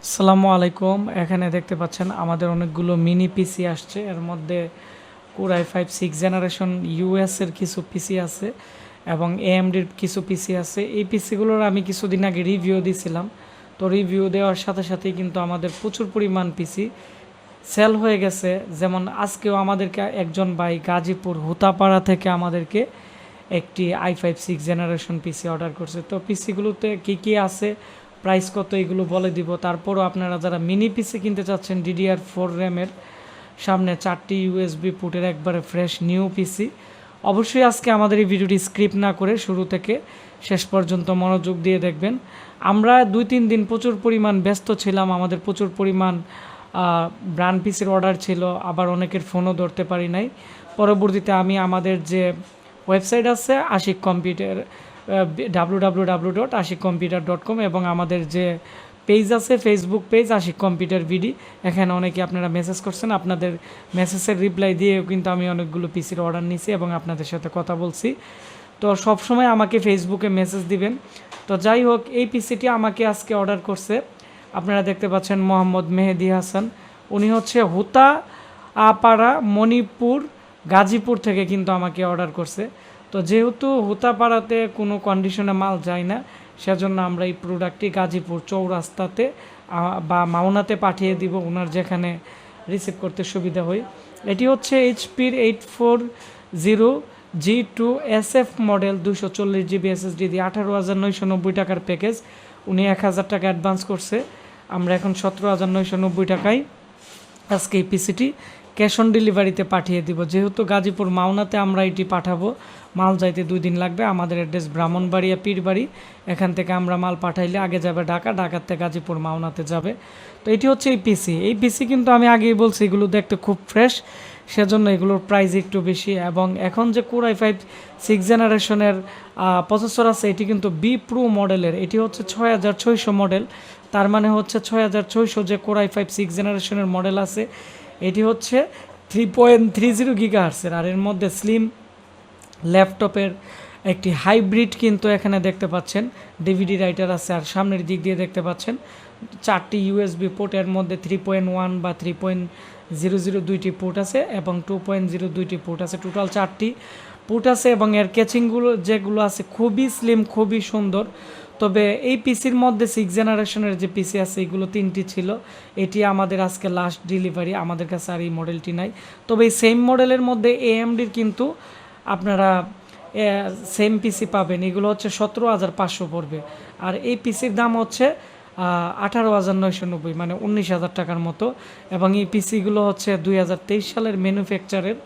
আসসালামু আলাইকুম। এখানে দেখতে পাচ্ছেন আমাদের অনেকগুলো মিনি পিসি আসছে। এর মধ্যে Core i5 6 জেনারেশন ইউএস এর কিছু পিসি আছে এবং এএমডির কিছু পিসি আছে। এই পিসিগুলোর আমি কিছুদিন আগে রিভিউ দিয়েছিলাম। তো রিভিউ দেওয়ার সাথে সাথেই কিন্তু আমাদের প্রচুর পরিমাণ পিসি সেল হয়ে গেছে। যেমন আজকেও আমাদেরকে একজন ভাই গাজীপুর হুতাপাড়া থেকে আমাদেরকে একটি i5 6 জেনারেশন পিসি অর্ডার করছে। তো পিসিগুলোতে কী কী আছে, প্রাইস কত, এগুলো বলে দিব। তারপরও আপনারা যারা মিনি পিসি কিনতে চাচ্ছেন DDR4 র্যামের, সামনে 4টি ইউএসবি পুটের একবারে ফ্রেশ নিউ পিসি, অবশ্যই আজকে আমাদের এই ভিডিওটি স্ক্রিপ্ট না করে শুরু থেকে শেষ পর্যন্ত মনোযোগ দিয়ে দেখবেন। আমরা 2-3 দিন প্রচুর পরিমাণ ব্যস্ত ছিলাম, আমাদের প্রচুর পরিমাণ ব্র্যান্ড পিসির অর্ডার ছিল, আবার অনেকের ফোনও ধরতে পারি নাই। পরবর্তীতে আমি আমাদের যে ওয়েবসাইট আছে আশিক কম্পিউটার www.ashikcomputer.com এবং আমাদের যে পেজ আছে Facebook page Ashiq computer BD, এখানে অনেকে আপনারা মেসেজ করছেন। আপনাদের মেসেজের রিপ্লাই দিয়েও কিন্তু আমি অনেকগুলো পিসির অর্ডার নিয়েছি এবং আপনাদের সাথে কথা বলছি। তো সবসময় আমাকে ফেসবুকে মেসেজ দিবেন। তো যাই হোক, এই পিসিটি আমাকে আজকে অর্ডার করছে, আপনারা দেখতে পাচ্ছেন, মোহাম্মদ মেহেদি হাসান। উনি হচ্ছে হুতাপাড়া মণিপুর গাজীপুর থেকে কিন্তু আমাকে অর্ডার করছে। তো যেহেতু হুতাপাড়াতে কোনো কন্ডিশনে মাল যায় না, সেজন্য আমরা এই প্রোডাক্টটি গাজীপুর চৌরাস্তাতে বা মাওনাতে পাঠিয়ে দিব, ওনার যেখানে রিসিভ করতে সুবিধা হয়। এটি হচ্ছে এইচপির 840G2SF মডেল, 240GB SSD দিয়ে 18,990 টাকার প্যাকেজ। উনি 1,000 টাকা অ্যাডভান্স করছে। আমরা এখন 17,990 টাকায় আজকে এই পিসিটি ক্যাশ অন ডেলিভারিতে পাঠিয়ে দিব। যেহেতু গাজীপুর মাওনাতে আমরা এটি পাঠাবো, মাল যাইতে 2 দিন লাগবে। আমাদের অ্যাড্রেস ব্রাহ্মণবাড়িয়া পীরবাড়ি। এখান থেকে আমরা মাল পাঠাইলে আগে যাবে ঢাকা, ঢাকার থেকে গাজীপুর মাওনাতে যাবে। তো এটি হচ্ছে এই পিসি। এই পিসি কিন্তু আমি আগেই বলছি এগুলো দেখতে খুব ফ্রেশ, সেজন্য এগুলোর প্রাইস একটু বেশি। এবং এখন যে Core i5 6 জেনারেশনের প্রসেসর আছে, এটি কিন্তু বি প্রো মডেলের। এটি হচ্ছে 6600 মডেল। তার মানে হচ্ছে 6600 যে Core i5 6 জেনারেশনের মডেল আছে, এটি হচ্ছে 3.30 গিগাহার্টসের। আর এর মধ্যে স্লিম ল্যাপটপের একটি হাইব্রিড কিন্তু এখানে দেখতে পাচ্ছেন, ডিভিডি রাইটার আছে। আর সামনের দিক দিয়ে দেখতে পাচ্ছেন 4টি ইউএসবি পোর্ট, এর মধ্যে 3.1 বা 3.00 দুইটি পোর্ট আছে এবং 2.0 দুইটি পোর্ট আছে। টোটাল 4টি পোর্ট আছে এবং এর ক্যাচিংগুলো যেগুলো আছে খুবই স্লিম, খুবই সুন্দর। তবে এই পিসির মধ্যে 6 জেনারেশনের যে পিসি আছে এগুলো 3টি ছিল। এটি আমাদের আজকে লাস্ট ডেলিভারি, আমাদের কাছে আর এই মডেলটি নাই। তবে এই সেম মডেলের মধ্যে এএমডির কিন্তু আপনারা সেম পিসি পাবেন। এগুলো হচ্ছে 17,500 পড়বে। আর এই পিসির দাম হচ্ছে 18,990, মানে 19,000 টাকার মতো। এবং এই পিসিগুলো হচ্ছে 2023 সালের ম্যানুফ্যাকচারের,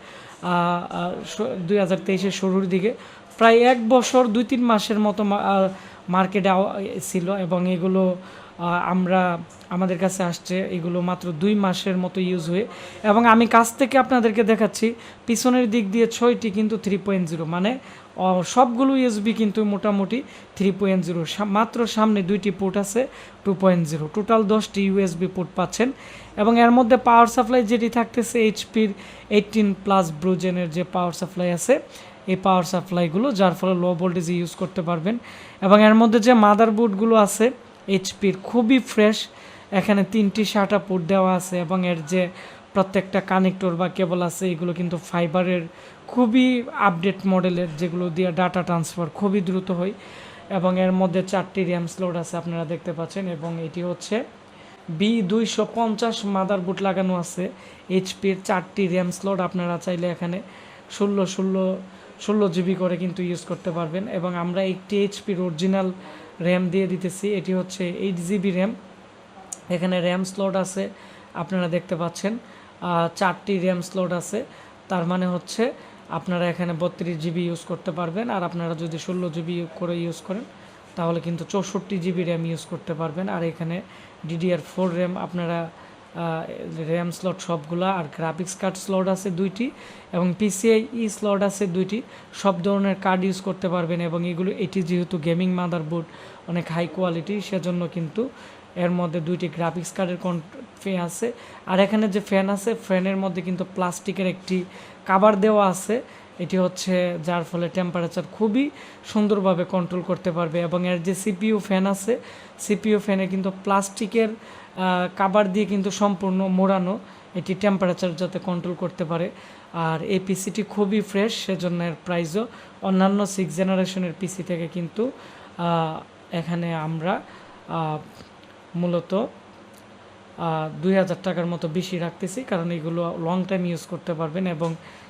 2023-এর শুরুর দিকে, প্রায় 1 বছর 2-3 মাসের মতো মার্কেটে ছিল। এবং এগুলো আমাদের কাছে আসছে এগুলো মাত্র 2 মাসের মতো ইউজ হয়ে। এবং আমি কাছ থেকে আপনাদেরকে দেখাচ্ছি, পিছনের দিক দিয়ে 6টি কিন্তু 3.0, মানে সবগুলো ইউএসবি কিন্তু মোটামুটি 3.0। মাত্র সামনে 2টি পোর্ট আছে 2.0। টোটাল 10টি ইউএসবি পোর্ট পাচ্ছেন। এবং এর মধ্যে পাওয়ার সাপ্লাই যেটি থাকতেছে এইচপির 18+ ব্রুজেনের যে পাওয়ার সাপ্লাই আছে, এই পাওয়ার সাপ্লাইগুলো, যার ফলে লো ভোল্টেজে ইউজ করতে পারবেন। এবং এর মধ্যে যে মাদারবোর্ডগুলো আছে এইচপির, খুবই ফ্রেশ। এখানে 3টি SATA পোর্ট দেওয়া আছে এবং এর যে প্রত্যেকটা কানেক্টর বা কেবল আছে এগুলো কিন্তু ফাইবারের, খুবই আপডেট মডেলের, যেগুলো দিয়ে ডাটা ট্রান্সফার খুবই দ্রুত হয়। এবং এর মধ্যে 4টি র্যাম স্লট আছে, আপনারা দেখতে পাচ্ছেন। এবং এটি হচ্ছে B250 মাদারবোর্ড লাগানো আছে। এইচপির 4টি র্যাম স্লট, আপনারা চাইলে এখানে 16 জিবি করে কিন্তু ইউজ করতে পারবেন। এবং আমরা একটি এইচপির অরিজিনাল র্যাম দিয়ে দিতেছি, এটি হচ্ছে 8 জিবি র্যাম। এখানে র্যাম স্লট আছে, আপনারা দেখতে পাচ্ছেন 4টি র্যাম স্লট আছে। তার মানে হচ্ছে আপনারা এখানে 32 জিবি ইউজ করতে পারবেন। আর আপনারা যদি 16 জিবি করে ইউজ করেন তাহলে কিন্তু 64 জিবি র্যাম ইউজ করতে পারবেন। আর এখানে DDR4 র্যাম, আপনারা র্যাম স্লট সবগুলা। আর গ্রাফিক্স কার্ড স্লট আছে 2টি এবং PCIe স্লট আছে 2টি। সব ধরনের কার্ড ইউজ করতে পারবেন। এবং এটি যেহেতু গেমিং মাদারবোর্ড, অনেক হাই কোয়ালিটি, সেজন্য কিন্তু এর মধ্যে 2টি গ্রাফিক্স কার্ডের ফ্যান আছে। আর এখানে যে ফ্যান আছে, ফ্যানের মধ্যে কিন্তু প্লাস্টিকের একটি কাভার দেওয়া আছে, এটি হচ্ছে যার ফলে টেম্পারেচার খুবই সুন্দরভাবে কন্ট্রোল করতে পারবে। এবং এর যে সিপিইউ ফ্যান আছে, সিপিইউ ফ্যানে কিন্তু প্লাস্টিকের কাভার দিয়ে কিন্তু সম্পূর্ণ মোড়ানো, এটি টেম্পারেচার যাতে কন্ট্রোল করতে পারে। আর এই পিসিটি খুবই ফ্রেশ, সেজন্য এর প্রাইসও অন্যান্য 6 জেনারেশনের পিসি থেকে কিন্তু এখানে আমরা মূলত 2000 টাকার মতো বেশি রাখতেছি, কারণ এগুলো লং টাইম ইউজ করতে পারবেন এবং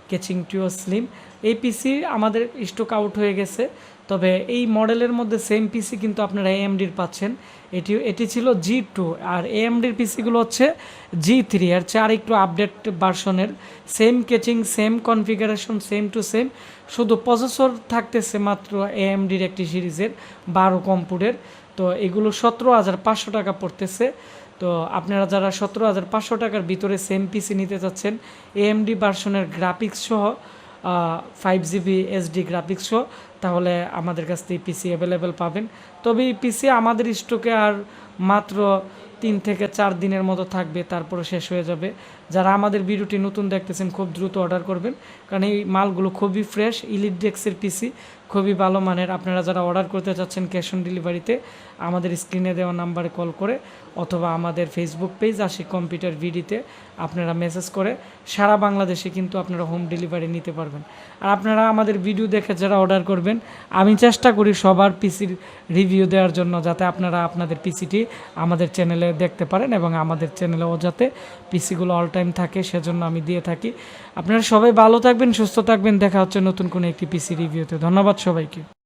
কেচিংটিও স্লিম। এই পিসি আমাদের স্টক আউট হয়ে গেছে, তবে এই মডেলের মধ্যে সেম পিসি কিন্তু আপনারা এএমডির পাচ্ছেন। এটি ছিল G2, আর এএমডির পিসিগুলো হচ্ছে G3, এর চেয়ে আর একটু আপডেট ভার্সনের। Same caching, same configuration, same to same, শুধু প্রসেসর থাকতেছে মাত্র এএমডির একটি সিরিজের 12 কম্পুটের। তো এগুলো 17,500 টাকা পড়তেছে। তো আপনারা যারা 17,500 টাকার ভিতরে সেম পিসি নিতে চাচ্ছেন, এএমডি ভার্সনের গ্রাফিক্স সহ 5GB SD গ্রাফিক্স সহ, তাহলে আমাদের কাছ থেকে পিসি অ্যাভেলেবেল পাবেন। তবে এই পিসি আমাদের স্টকে আর মাত্র 3 থেকে 4 দিনের মতো থাকবে, তারপরে শেষ হয়ে যাবে। যারা আমাদের ভিডিওটি নতুন দেখতেছেন খুব দ্রুত অর্ডার করবেন, কারণ এই মালগুলো খুবই ফ্রেশ, ইলিট ডেক্সের পিসি, খুবই ভালো মানের। আপনারা যারা অর্ডার করতে চাচ্ছেন ক্যাশ অন ডেলিভারিতে আমাদের স্ক্রিনে দেওয়া নাম্বারে কল করে অথবা আমাদের ফেসবুক পেজ আশিক কম্পিউটার ভিডিতে আপনারা মেসেজ করে সারা বাংলাদেশে কিন্তু আপনারা হোম ডেলিভারি নিতে পারবেন। আর আপনারা আমাদের ভিডিও দেখে যারা অর্ডার করবেন, আমি চেষ্টা করি সবার পিসির রিভিউ দেওয়ার জন্য, যাতে আপনারা আপনাদের পিসিটি আমাদের চ্যানেলে দেখতে পারেন এবং আমাদের চ্যানেলেও যাতে পিসিগুলো অল টাইম থাকে, সেজন্য আমি দিয়ে থাকি। আপনারা সবাই ভালো থাকবেন, সুস্থ থাকবেন। দেখা হচ্ছে নতুন কোনো একটি পিসি রিভিউতে। ধন্যবাদ সবাইকে।